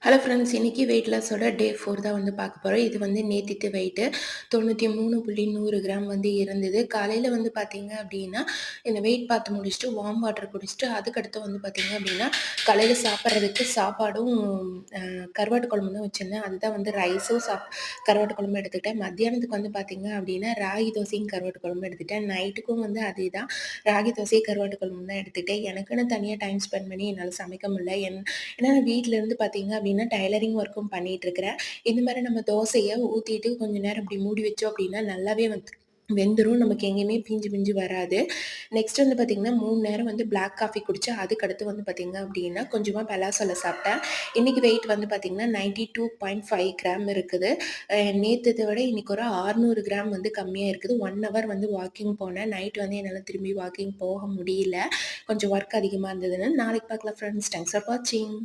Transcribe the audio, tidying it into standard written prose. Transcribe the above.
Hello friends, இன்னைக்கு wait லாஸோட டே 4 தான் வந்து பார்க்க போறோம். இது வந்து நேத்தித்து வெயிட்டு 93.100 கிராம் வந்து இருந்தது. காலையில வந்து பார்த்தீங்க அப்படின்னா, இந்த வெயிட் பார்த்து முடிச்சுட்டு, வார்ம் வாட்டர் குடிச்சுட்டு, அதுக்கடுத்து வந்து பார்த்தீங்க அப்படின்னா, காலையில சாப்பிட்றதுக்கு சாப்பாடும் கருவாட்டு குழம்பு தான் வச்சிருந்தேன். அதுதான் வந்து ரைஸும் கருவாட்டு குழம்பும் எடுத்துக்கிட்டேன். மத்தியானத்துக்கு வந்து பார்த்தீங்க அப்படின்னா, ராகி தோசையும் கருவாட்டு குழம்பும் எடுத்துட்டேன். நைட்டுக்கும் வந்து அதேதான். ராகி தோசையும் கருவாட்டு குழம்பும் தான் எடுத்துக்கிட்டேன். எனக்குன்னு தனியா டைம் ஸ்பெண்ட் பண்ணி என்னால சமைக்க முடியல. ஏன்னா நான் வீட்ல இருந்து பார்த்தீங்க அப்படின்னா, டைலரிங் ஒர்க்கும் பண்ணிட்டுருக்கிறேன். இந்த மாரி நம்ம தோசைய ஊத்திட்டு கொஞ்ச நேரம் இப்படி மூடி வச்சோம் அப்படின்னா, நல்லாவே வந்து வெந்துரும். நமக்கு எங்கேயுமே பிஞ்சு பிஞ்சு வராது. நெக்ஸ்ட் வந்து பார்த்தீங்கன்னா, 3 நேரம் வந்து பிளாக் காஃபி குடிச்சேன். அதுக்கடுத்து வந்து பார்த்தீங்க அப்படின்னா, கொஞ்சமா பலாசொல சாப்பிட்டேன். இன்னைக்கு வெயிட் வந்து பார்த்தீங்கன்னா, 92.5 கிராம் இருக்குது. நேத்தத விட இன்னைக்கு ஒரு 600 கிராம் வந்து கம்மியா இருக்குது. 1 ஹவர் வந்து வாக்கிங் போனேன். நைட் வந்து என்னால திரும்பி வாக்கிங் போக முடியல. கொஞ்சம் ஒர்க் அதிகமா இருந்ததுன்னு. நாளைக்கு பார்க்கலாம் ஃப்ரெண்ட்ஸ். தேங்க்ஸ் ஃபார் வாட்சிங்.